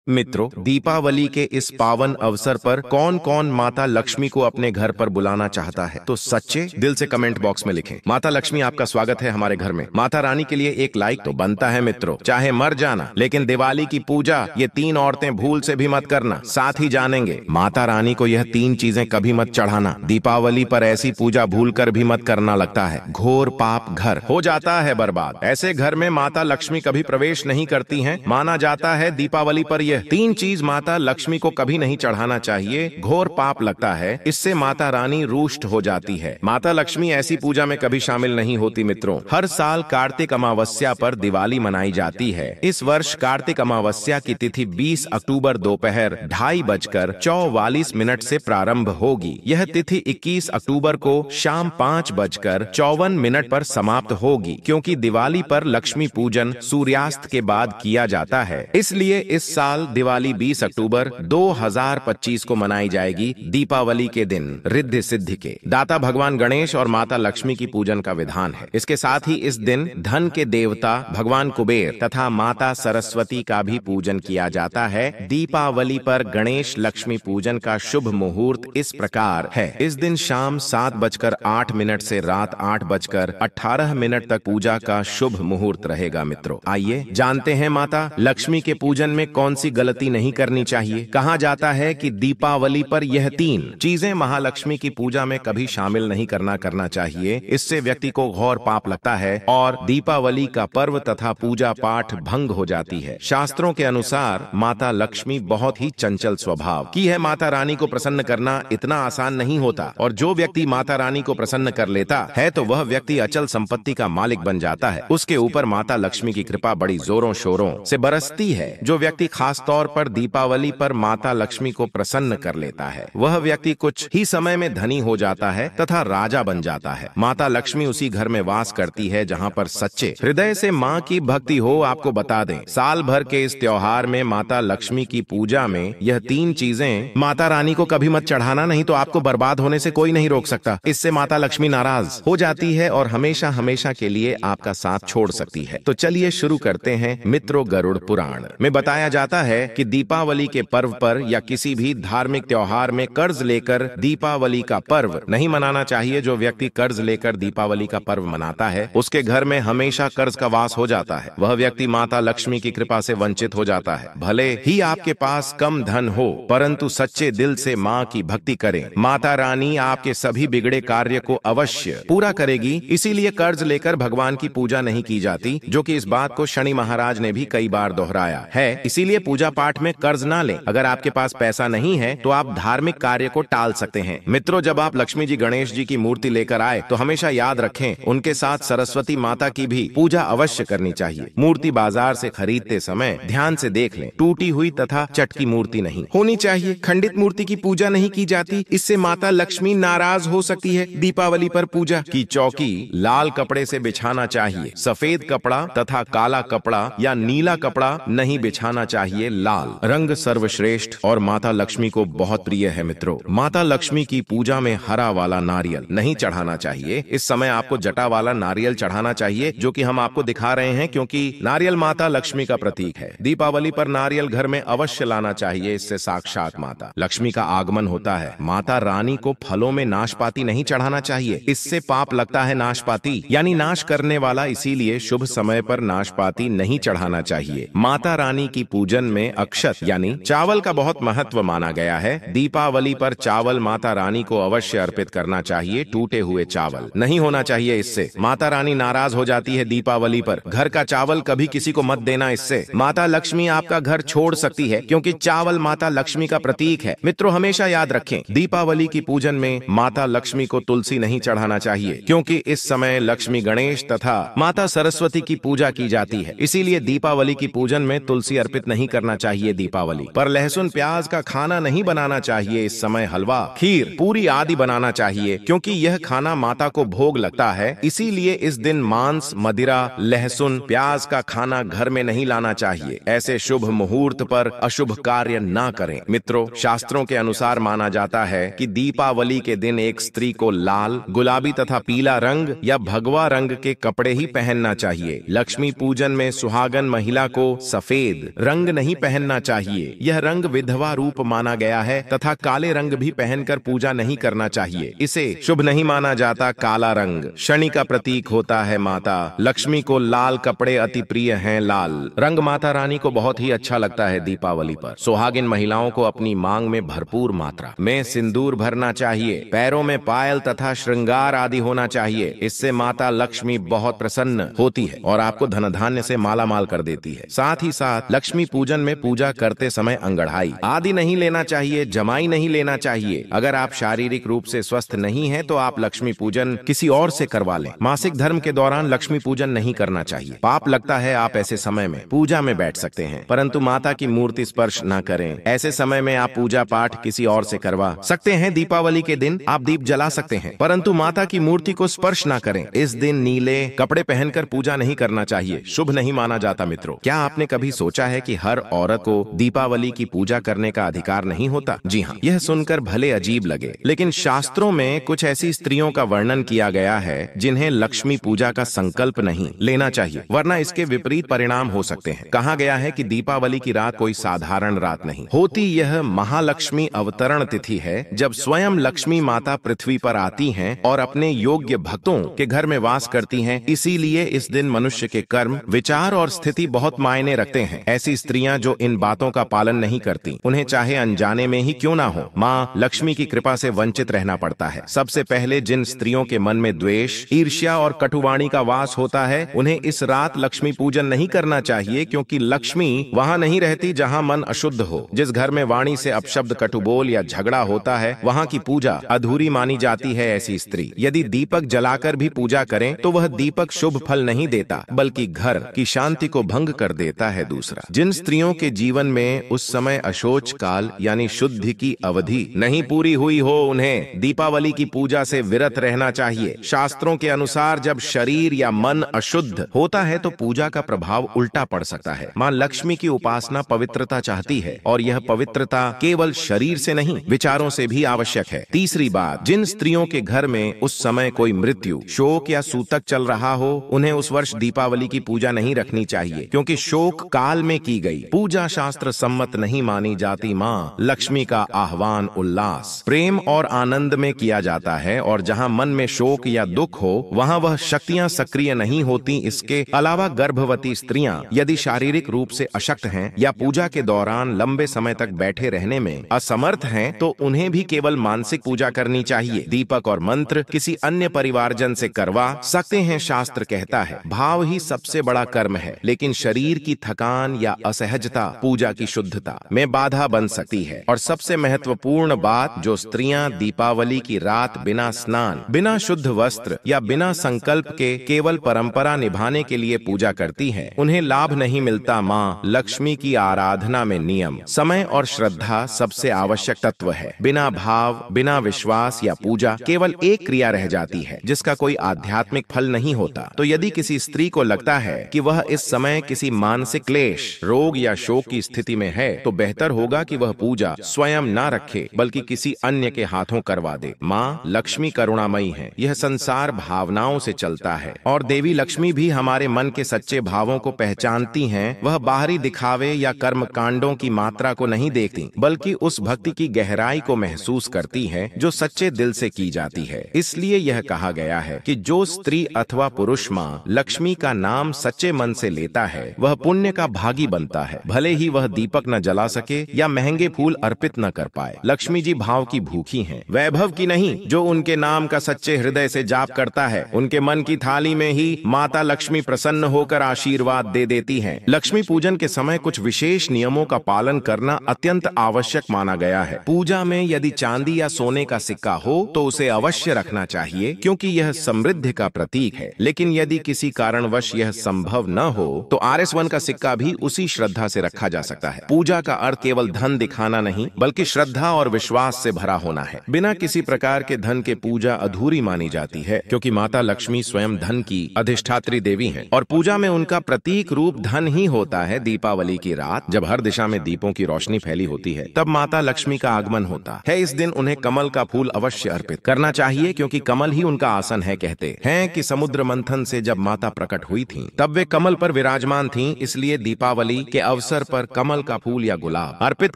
मित्रों, दीपावली के इस पावन अवसर पर कौन कौन माता लक्ष्मी को अपने घर पर बुलाना चाहता है, तो सच्चे दिल से कमेंट बॉक्स में लिखें। माता लक्ष्मी आपका स्वागत है हमारे घर में। माता रानी के लिए एक लाइक तो बनता है मित्रों, चाहे मर जाना, लेकिन दिवाली की पूजा ये तीन औरतें भूल से भी मत करना। साथ ही जानेंगे माता रानी को यह तीन चीजें कभी मत चढ़ाना। दीपावली पर ऐसी पूजा भूल कर भी मत करना, लगता है घोर पाप घर हो जाता है बर्बाद। ऐसे घर में माता लक्ष्मी कभी प्रवेश नहीं करती हैं। माना जाता है दीपावली पर यह तीन चीज माता लक्ष्मी को कभी नहीं चढ़ाना चाहिए, घोर पाप लगता है, इससे माता रानी रुष्ट हो जाती है। माता लक्ष्मी ऐसी पूजा में कभी शामिल नहीं होती मित्रों। हर साल कार्तिक अमावस्या पर दिवाली मनाई जाती है। इस वर्ष कार्तिक अमावस्या की तिथि 20 अक्टूबर दोपहर 2:44 से प्रारंभ होगी। यह तिथि 21 अक्टूबर को शाम 5:54 पर समाप्त होगी, क्योंकि दिवाली पर लक्ष्मी पूजन सूर्यास्त के बाद किया जाता है। इसलिए इस साल दिवाली 20 अक्टूबर 2025 को मनाई जाएगी। दीपावली के दिन रिद्धि सिद्धि के दाता भगवान गणेश और माता लक्ष्मी की पूजन का विधान है। इसके साथ ही इस दिन धन के देवता भगवान कुबेर तथा माता सरस्वती का भी पूजन किया जाता है। दीपावली पर गणेश लक्ष्मी पूजन का शुभ मुहूर्त इस प्रकार है। इस दिन शाम 7:08 से रात 8:18 तक पूजा का शुभ मुहूर्त रहेगा मित्रों। आइए जानते हैं माता लक्ष्मी के पूजन में कौन सी गलती नहीं करनी चाहिए। कहा जाता है कि दीपावली पर यह तीन चीजें महालक्ष्मी की पूजा में कभी शामिल नहीं करना चाहिए। इससे व्यक्ति को घोर पाप लगता है और दीपावली का पर्व तथा पूजा पाठ भंग हो जाती है। शास्त्रों के अनुसार माता लक्ष्मी बहुत ही चंचल स्वभाव की है। माता रानी को प्रसन्न करना इतना आसान नहीं होता, और जो व्यक्ति माता रानी को प्रसन्न कर लेता है तो वह व्यक्ति अचल संपत्ति का मालिक बन जाता है। उसके ऊपर माता लक्ष्मी की कृपा बड़ी जोरों शोरों से बरसती है। जो व्यक्ति खास तौर पर दीपावली पर माता लक्ष्मी को प्रसन्न कर लेता है, वह व्यक्ति कुछ ही समय में धनी हो जाता है तथा राजा बन जाता है। माता लक्ष्मी उसी घर में वास करती है जहाँ पर सच्चे हृदय से माँ की भक्ति हो। आपको बता दें, साल भर के इस त्योहार में माता लक्ष्मी की पूजा में यह तीन चीजें माता रानी को कभी मत चढ़ाना, नहीं तो आपको बर्बाद होने से कोई नहीं रोक सकता। इससे माता लक्ष्मी नाराज हो जाती है और हमेशा हमेशा के लिए आपका साथ छोड़ सकती है। तो चलिए शुरू करते हैं मित्रों। गरुड़ पुराण में बताया जाता है कि दीपावली के पर्व पर या किसी भी धार्मिक त्योहार में कर्ज लेकर दीपावली का पर्व नहीं मनाना चाहिए। जो व्यक्ति कर्ज लेकर दीपावली का पर्व मनाता है, उसके घर में हमेशा कर्ज का वास हो जाता है। वह व्यक्ति माता लक्ष्मी की कृपा से वंचित हो जाता है। भले ही आपके पास कम धन हो, परंतु सच्चे दिल से माँ की भक्ति करें। माता रानी आपके सभी बिगड़े कार्य को अवश्य पूरा करेगी। इसीलिए कर्ज लेकर भगवान की पूजा नहीं की जाती, जो कि इस बात को शनि महाराज ने भी कई बार दोहराया है। इसीलिए पूजा पाठ में कर्ज ना लें। अगर आपके पास पैसा नहीं है तो आप धार्मिक कार्य को टाल सकते हैं। मित्रों, जब आप लक्ष्मी जी गणेश जी की मूर्ति लेकर आए तो हमेशा याद रखें, उनके साथ सरस्वती माता की भी पूजा अवश्य करनी चाहिए। मूर्ति बाजार से खरीदते समय ध्यान से देख लें, टूटी हुई तथा चटकी मूर्ति नहीं होनी चाहिए। खंडित मूर्ति की पूजा नहीं की जाती, इससे माता लक्ष्मी नाराज हो सकती है। दीपावली पर पूजा की चौकी लाल कपड़े से बिछाना चाहिए। सफेद कपड़ा तथा काला कपड़ा या नीला कपड़ा नहीं बिछाना चाहिए। लाल रंग सर्वश्रेष्ठ और माता लक्ष्मी को बहुत प्रिय है मित्रों। माता लक्ष्मी की पूजा में हरा वाला नारियल नहीं चढ़ाना चाहिए। इस समय आपको जटा वाला नारियल चढ़ाना चाहिए, जो कि हम आपको दिखा रहे हैं, क्योंकि नारियल माता लक्ष्मी का प्रतीक है। दीपावली पर नारियल घर में अवश्य लाना चाहिए, इससे साक्षात माता लक्ष्मी का आगमन होता है। माता रानी को फलों में नाशपाती नहीं चढ़ाना चाहिए, इससे पाप लगता है। नाशपाती यानी नाश करने वाला, इसीलिए शुभ समय पर नाशपाती नहीं चढ़ाना चाहिए। माता रानी की पूजन में अक्षत यानी चावल का बहुत महत्व माना गया है। दीपावली पर चावल माता रानी को अवश्य अर्पित करना चाहिए। टूटे हुए चावल नहीं होना चाहिए, इससे माता रानी नाराज हो जाती है। दीपावली पर घर का चावल कभी किसी को मत देना, इससे माता लक्ष्मी आपका घर छोड़ सकती है, क्योंकि चावल माता लक्ष्मी का प्रतीक है। मित्रों, हमेशा याद रखें, दीपावली की पूजन में माता लक्ष्मी को तुलसी नहीं चढ़ाना चाहिए, क्योंकि इस समय लक्ष्मी गणेश तथा माता सरस्वती की पूजा की जाती है। इसीलिए दीपावली की पूजन में तुलसी अर्पित नहीं करना चाहिए। दीपावली पर लहसुन प्याज का खाना नहीं बनाना चाहिए। इस समय हलवा, खीर, पूरी आदि बनाना चाहिए, क्योंकि यह खाना माता को भोग लगता है। इसीलिए इस दिन मांस, मदिरा, लहसुन, प्याज का खाना घर में नहीं लाना चाहिए। ऐसे शुभ मुहूर्त पर अशुभ कार्य ना करें। मित्रों, शास्त्रों के अनुसार माना जाता है कि दीपावली के दिन एक स्त्री को लाल, गुलाबी तथा पीला रंग या भगवा रंग के कपड़े ही पहनना चाहिए। लक्ष्मी पूजन में सुहागन महिला को सफेद रंग नहीं पहनना चाहिए। यह रंग विधवा रूप माना गया है तथा काले रंग भी पहनकर पूजा नहीं करना चाहिए। इसे शुभ नहीं माना जाता। काला रंग शनि का प्रतीक होता है। माता लक्ष्मी को लाल कपड़े अति प्रिय हैं। लाल रंग माता रानी को बहुत ही अच्छा लगता है। दीपावली पर सुहागिन महिलाओं को अपनी मांग में भरपूर मात्रा में सिंदूर भरना चाहिए। पैरों में पायल तथा श्रृंगार आदि होना चाहिए। इससे माता लक्ष्मी बहुत प्रसन्न होती है और आपको धन धान्य से मालामाल कर देती है। साथ ही साथ लक्ष्मी पूजन में पूजा करते समय अंगड़ाई आदि नहीं लेना चाहिए। जमाई नहीं लेना चाहिए। अगर आप शारीरिक रूप से स्वस्थ नहीं हैं तो आप लक्ष्मी पूजन किसी और से करवा लें। मासिक धर्म के दौरान लक्ष्मी पूजन नहीं करना चाहिए। पाप लगता है। आप ऐसे समय में पूजा में बैठ सकते हैं परंतु माता की मूर्ति स्पर्श न करें। ऐसे समय में आप पूजा पाठ किसी और से करवा सकते हैं। दीपावली के दिन आप दीप जला सकते हैं परंतु माता की मूर्ति को स्पर्श न करें। इस दिन नीले कपड़े पहनकर पूजा नहीं करना चाहिए। शुभ नहीं माना जाता। मित्रों, क्या आपने कभी सोचा है कि हर औरत को दीपावली की पूजा करने का अधिकार नहीं होता? जी हाँ, यह सुनकर भले अजीब लगे लेकिन शास्त्रों में कुछ ऐसी स्त्रियों का वर्णन किया गया है जिन्हें लक्ष्मी पूजा का संकल्प नहीं लेना चाहिए वरना इसके विपरीत परिणाम हो सकते हैं। कहा गया है कि दीपावली की रात कोई साधारण रात नहीं होती। यह महालक्ष्मी अवतरण तिथि है जब स्वयं लक्ष्मी माता पृथ्वी पर आती हैं और अपने योग्य भक्तों के घर में वास करती हैं। इसीलिए इस दिन मनुष्य के कर्म, विचार और स्थिति बहुत मायने रखते हैं। ऐसी स्त्रियां जो इन बातों का पालन नहीं करती उन्हें चाहे अनजाने में ही क्यों ना हो माँ लक्ष्मी की कृपा से वंचित रहना पड़ता है। सबसे पहले जिन स्त्रियों के मन में द्वेष, ईर्ष्या और कटुवाणी का वास होता है उन्हें इस रात लक्ष्मी पूजन नहीं करना चाहिए क्योंकि लक्ष्मी वहां नहीं रहती जहां मन अशुद्ध हो। जिस घर में वाणी से अपशब्द, कटुबोल या झगड़ा होता है वहां की पूजा अधूरी मानी जाती है। ऐसी स्त्री यदि दीपक जलाकर भी पूजा करें तो वह दीपक शुभ फल नहीं देता बल्कि घर की शांति को भंग कर देता है। दूसरा, जिन स्त्रियों के जीवन में उस समय अशोच काल यानी शुद्धि की अवधि नहीं पूरी हुई हो उन्हें दीपावली की पूजा से विरत रहना चाहिए। शास्त्रों के अनुसार जब शरीर या मन अशुद्ध होता है तो पूजा का प्रभाव उल्टा पड़ सकता है। मां लक्ष्मी की उपासना पवित्रता चाहती है और यह पवित्रता केवल शरीर से नहीं विचारों से भी आवश्यक है। तीसरी बात, जिन स्त्रियों के घर में उस समय कोई मृत्यु, शोक या सूतक चल रहा हो उन्हें उस वर्ष दीपावली की पूजा नहीं रखनी चाहिए क्योंकि शोक काल में की गई पूजा शास्त्र सम्मत नहीं मानी जाती। मां लक्ष्मी का आह्वान उल्लास, प्रेम और आनंद में किया जाता है और जहां मन में शोक या दुख हो वहां वह शक्तियां सक्रिय नहीं होती। इसके अलावा गर्भवती स्त्रियां यदि शारीरिक रूप से अशक्त हैं या पूजा के दौरान लंबे समय तक बैठे रहने में असमर्थ हैं तो उन्हें भी केवल मानसिक पूजा करनी चाहिए। दीपक और मंत्र किसी अन्य परिवारजन से करवा सकते हैं। शास्त्र कहता है भाव ही सबसे बड़ा कर्म है लेकिन शरीर की थकान या असहजता पूजा की शुद्धता में बाधा बन सकती है। और सबसे महत्वपूर्ण बात, जो स्त्रियां दीपावली की रात बिना स्नान, बिना शुद्ध वस्त्र या बिना संकल्प के केवल परंपरा निभाने के लिए पूजा करती हैं उन्हें लाभ नहीं मिलता। मां लक्ष्मी की आराधना में नियम, समय और श्रद्धा सबसे आवश्यक तत्व है। बिना भाव, बिना विश्वास या पूजा केवल एक क्रिया रह जाती है जिसका कोई आध्यात्मिक फल नहीं होता। तो यदि किसी स्त्री को लगता है कि वह इस समय किसी मानसिक क्लेश, रोग या शोक की स्थिति में है तो बेहतर होगा कि वह पूजा स्वयं ना रखे बल्कि किसी अन्य के हाथों करवा दे। मां लक्ष्मी करुणामयी है। यह संसार भावनाओं से चलता है और देवी लक्ष्मी भी हमारे मन के सच्चे भावों को पहचानती हैं। वह बाहरी दिखावे या कर्म कांडों की मात्रा को नहीं देखती बल्कि उस भक्ति की गहराई को महसूस करती है जो सच्चे दिल से की जाती है। इसलिए यह कहा गया है कि जो स्त्री अथवा पुरुष मां लक्ष्मी का नाम सच्चे मन से लेता है वह पुण्य का भागी बनता है, भले ही वह दीपक न जला सके या महंगे फूल अर्पित न कर पाए। लक्ष्मी जी भाव की भूखी हैं, वैभव की नहीं। जो उनके नाम का सच्चे हृदय से जाप करता है उनके मन की थाली में ही माता लक्ष्मी प्रसन्न होकर आशीर्वाद दे देती हैं। लक्ष्मी पूजन के समय कुछ विशेष नियमों का पालन करना अत्यंत आवश्यक माना गया है। पूजा में यदि चांदी या सोने का सिक्का हो तो उसे अवश्य रखना चाहिए क्योंकि यह समृद्धि का प्रतीक है। लेकिन यदि किसी कारणवश यह संभव न हो तो RS1 का सिक्का भी उसी श्रद्धा से रखा जा सकता है। पूजा का अर्थ केवल धन दिखाना नहीं बल्कि श्रद्धा और विश्वास से भरा होना है। बिना किसी प्रकार के धन के पूजा अधूरी मानी जाती है क्योंकि माता लक्ष्मी स्वयं धन की अधिष्ठात्री देवी हैं और पूजा में उनका प्रतीक रूप धन ही होता है। दीपावली की रात जब हर दिशा में दीपों की रोशनी फैली होती है तब माता लक्ष्मी का आगमन होता है। इस दिन उन्हें कमल का फूल अवश्य अर्पित करना चाहिए क्योंकि कमल ही उनका आसन है। कहते हैं कि समुद्र मंथन से जब माता प्रकट हुई थीं तब वे कमल पर विराजमान थीं। इसलिए दीपावली के अवसर पर कमल का फूल या गुलाब अर्पित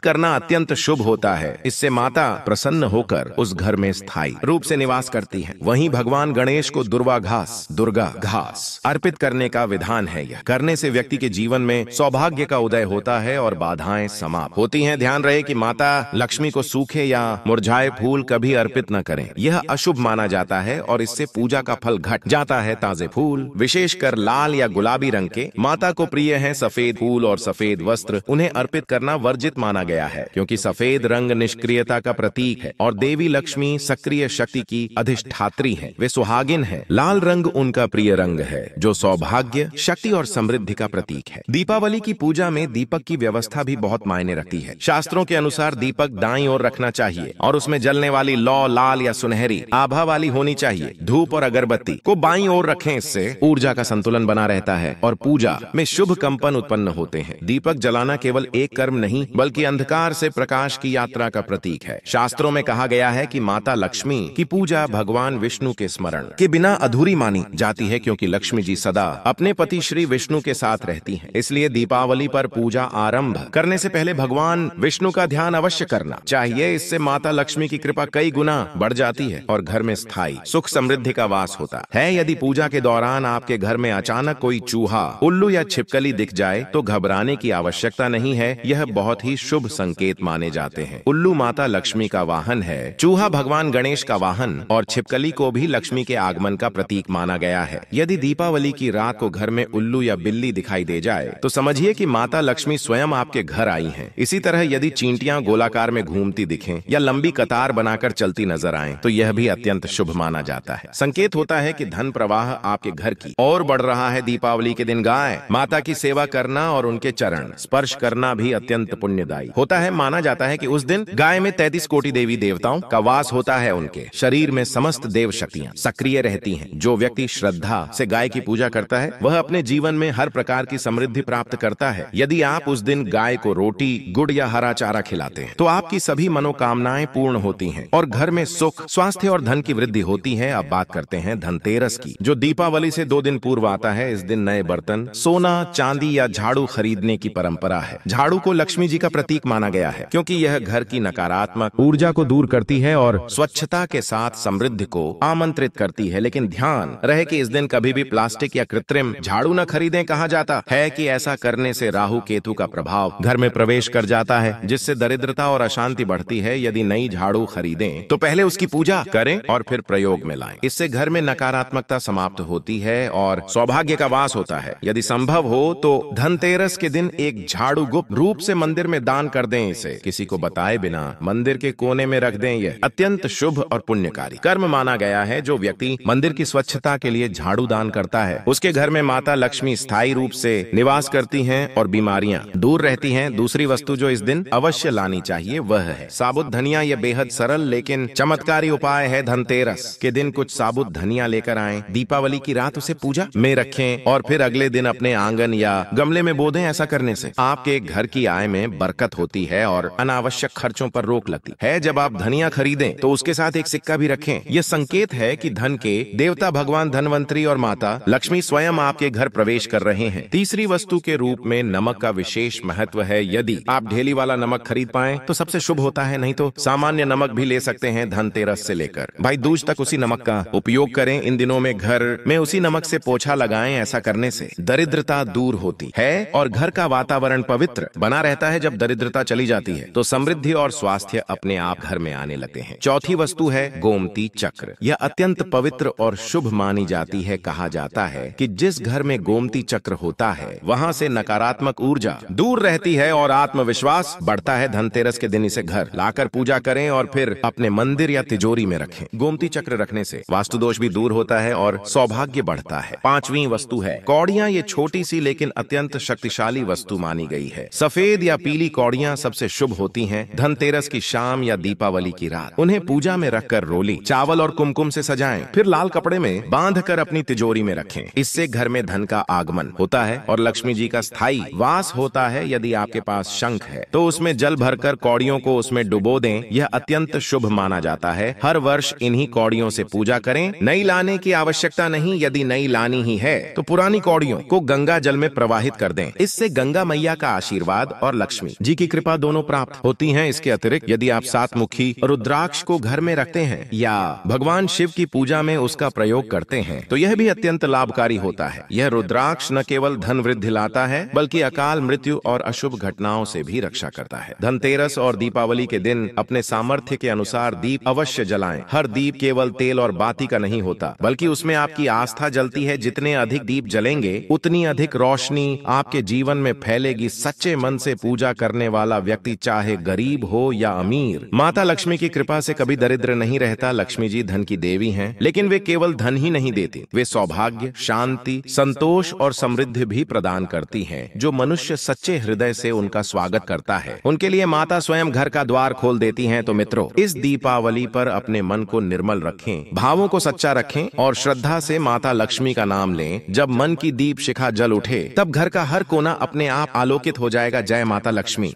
करना अत्यंत शुभ होता है। इससे माता प्रसन्न होकर उस घर में स्थायी रूप से निवास करती हैं। वहीं भगवान गणेश को दुर्वा घास अर्पित करने का विधान है। यह करने से व्यक्ति के जीवन में सौभाग्य का उदय होता है और बाधाएं समाप्त होती हैं। ध्यान रहे कि माता लक्ष्मी को सूखे या मुरझाए फूल कभी अर्पित न करें, यह अशुभ माना जाता है और इससे पूजा का फल घट जाता है। ताजे फूल, विशेषकर लाल या गुलाबी रंग के, माता को प्रिय हैं। सफेद फूल और सफेद वस्त्र, उन्हें अर्पित करना वर्जित माना गया है, क्योंकि सफेद रंग निष्क्रियता का प्रतीक है और देवी लक्ष्मी सक्रिय शक्ति की अधिष्ठात्री है। वे सुहागिन है। लाल रंग उनका प्रिय रंग है, जो सौभाग्य, शक्ति और समृद्धि का प्रतीक है। दीपावली की पूजा में दीपक की व्यवस्था भी बहुत मायने रखती है। शास्त्रों के अनुसार दीपक दाईं ओर रखना चाहिए और उसमें जलने वाली लौ लाल या सुनहरी आभा वाली होनी चाहिए। धूप और अगरबत्ती को बाईं ओर रखें, इससे ऊर्जा का संतुलन बना रहता है और पूजा में शुभ कंपन उत्पन्न होते हैं। दीपक जलाना केवल एक कर्म नहीं, बल्कि अंधकार से प्रकाश की यात्रा का प्रतीक है। शास्त्रों में कहा गया है कि माता लक्ष्मी की पूजा भगवान विष्णु के स्मरण के बिना अधूरी मानी जाती है, क्योंकि लक्ष्मी जी सदा अपने पति श्री विष्णु के साथ रहती हैं। इसलिए दीपावली पर पूजा आरंभ करने से पहले भगवान विष्णु का ध्यान अवश्य करना चाहिए। इससे माता लक्ष्मी की कृपा कई गुना बढ़ जाती है और घर में स्थायी सुख समृद्धि का वास होता है। यदि पूजा के दौरान आपके घर में अचानक कोई चूहा, उल्लू या छिपकली दिख जाए तो घबराने की आवश्यकता नहीं है। यह बहुत ही शुभ संकेत माने जाते हैं। उल्लू माता लक्ष्मी का वाहन है, चूहा भगवान गणेश का वाहन और छिपकली को भी लक्ष्मी के आगमन का प्रतीक माना गया है। यदि दीपावली की रात को घर में उल्लू या बिल्ली दिखाई दे जाए तो समझिए कि माता लक्ष्मी स्वयं आपके घर आई हैं। इसी तरह यदि चींटियां गोलाकार में घूमती दिखें या लंबी कतार बनाकर चलती नजर आएं तो यह भी अत्यंत शुभ माना जाता है। संकेत होता है कि धन प्रवाह आपके घर की और बढ़ रहा है। दीपावली के दिन गाय माता की सेवा करना और उनके चरण स्पर्श करना भी अत्यंत पुण्यदायी होता है। माना जाता है कि उस दिन गाय में 33 कोटि देवी देवताओं का वास होता है। उनके शरीर में समस्त देव शक्तियां सक्रिय रहती हैं। जो व्यक्ति श्रद्धा से गाय की पूजा करता है वह अपने जीवन में हर प्रकार की समृद्धि प्राप्त करता है। यदि आप उस दिन गाय को रोटी, गुड़ या हरा चारा खिलाते हैं तो आपकी सभी मनोकामनाएं पूर्ण होती हैं और घर में सुख, स्वास्थ्य और धन की वृद्धि होती है। अब बात करते हैं धनतेरस की, जो दीपावली से 2 दिन पूर्व आता है। इस दिन नए बर्तन, सोना, चांदी या झाड़ू खरीदने की परंपरा है। झाड़ू को लक्ष्मी जी का प्रतीक माना गया है, क्योंकि यह घर की नकारात्मक ऊर्जा को दूर करती है और स्वच्छता के साथ समृद्धि को आमंत्रित करती है। लेकिन ध्यान रहे कि इस दिन कभी भी प्लास्टिक या कृत्रिम झाड़ू न खरीदें। कहा जाता है कि ऐसा करने से राहु केतु का प्रभाव घर में प्रवेश कर जाता है, जिससे दरिद्रता और अशांति बढ़ती है। यदि नई झाड़ू खरीदें तो पहले उसकी पूजा करें और फिर प्रयोग में लाएं। इससे घर में नकारात्मकता समाप्त होती है और सौभाग्य का वास होता है। यदि संभव हो तो धनतेरस के दिन एक झाड़ू गुप्त रूप से मंदिर में दान कर दें। इसे किसी को बताए बिना मंदिर के कोने में रख दें। यह अत्यंत शुभ और पुण्यकारी कर्म माना गया है। जो व्यक्ति मंदिर की स्वच्छता के लिए झाड़ू दान करता है उसके घर में माता लक्ष्मी स्थायी रूप से निवास करती हैं और बीमारियां दूर रहती हैं। दूसरी वस्तु जो इस दिन अवश्य लानी चाहिए वह है साबुत धनिया। यह बेहद सरल लेकिन चमत्कारी उपाय है। धनतेरस के दिन कुछ साबुत धनिया लेकर आएं, दीपावली की रात उसे पूजा में रखें और फिर अगले दिन अपने आंगन या गमले में बो दें। ऐसा करने से आपके घर की आय में बरकत होती है और अनावश्यक खर्चों पर रोक लगती है। जब आप धनिया खरीदें तो उसके साथ एक सिक्का भी रखें। यह संकेत है कि धन के देवता भगवान धनवंतरी और माता लक्ष्मी स्वयं आपके घर प्रवेश कर रहे हैं। तीसरी वस्तु के रूप में नमक का विशेष महत्व है। यदि आप ढेली वाला नमक खरीद पाएं तो सबसे शुभ होता है, नहीं तो सामान्य नमक भी ले सकते हैं। धनतेरस से लेकर भाई दूज तक उसी नमक का उपयोग करें। इन दिनों में घर में उसी नमक से पोछा लगाएं। ऐसा करने से दरिद्रता दूर होती है और घर का वातावरण पवित्र बना रहता है। जब दरिद्रता चली जाती है तो समृद्धि और स्वास्थ्य अपने आप घर में आने लगते हैं। चौथी वस्तु है गोमती चक्र। यह अत्यंत पवित्र और शुभ मानी जाती है। कहा जाता है कि जिस घर में गोमती चक्र होता है वहां से नकारात्मक ऊर्जा दूर रहती है और आत्मविश्वास बढ़ता है। धनतेरस के दिन इसे घर लाकर पूजा करें और फिर अपने मंदिर या तिजोरी में रखें। गोमती चक्र रखने से वास्तु दोष भी दूर होता है और सौभाग्य बढ़ता है। पांचवी वस्तु है कौड़ियां। ये छोटी सी लेकिन अत्यंत शक्तिशाली वस्तु मानी गई है। सफेद या पीली कौड़ियां सबसे शुभ होती हैं। धनतेरस की शाम या दीपावली की रात उन्हें पूजा में रखकर रोली, चावल और कुमकुम से सजाएं, फिर लाल कपड़े में बांधकर अपनी तिजोरी में रखें। इससे घर में धन का आगमन होता है और लक्ष्मी जी का स्थायी वास होता है। यदि आपके पास शंख है तो उसमें जल भरकर कौड़ियों को उसमें डुबो दें। यह अत्यंत शुभ माना जाता है। हर वर्ष इन्हीं कौड़ियों से पूजा करें। नई लाने की आवश्यकता नहीं। यदि नई लानी ही है तो पुरानी कौड़ियों को गंगा जल में प्रवाहित कर दें। इससे गंगा गंगा मैया का आशीर्वाद और लक्ष्मी जी की कृपा दोनों प्राप्त होती हैं। इसके अतिरिक्त यदि आप 7 मुखी रुद्राक्ष को घर में रखते हैं या भगवान शिव की पूजा में उसका प्रयोग करते हैं तो यह भी अत्यंत लाभकारी होता है। यह रुद्राक्ष न केवल धन वृद्धि लाता है बल्कि अकाल मृत्यु और अशुभ घटनाओं से भी रक्षा करता है। धनतेरस और दीपावली के दिन अपने सामर्थ्य के अनुसार दीप अवश्य जलाएं। हर दीप केवल तेल और बाती का नहीं होता बल्कि उसमें आपकी आस्था जलती है। जितने अधिक दीप जलेंगे उतनी अधिक रोशनी आपके जीवन में फैलेगी। सच्चे मन से पूजा करने वाला व्यक्ति चाहे गरीब हो या अमीर, माता लक्ष्मी की कृपा से कभी दरिद्र नहीं रहता। लक्ष्मी जी धन की देवी हैं, लेकिन वे केवल धन ही नहीं देती, वे सौभाग्य, शांति, संतोष और समृद्धि भी प्रदान करती हैं। जो मनुष्य सच्चे हृदय से उनका स्वागत करता है उनके लिए माता स्वयं घर का द्वार खोल देती हैं। तो मित्रों, इस दीपावली पर अपने मन को निर्मल रखें, भावों को सच्चा रखें और श्रद्धा से माता लक्ष्मी का नाम लें। जब मन की दीप शिखा जल उठे तब घर का हर कोना अपने आप आलोकित हो जाएगा। जय माता लक्ष्मी।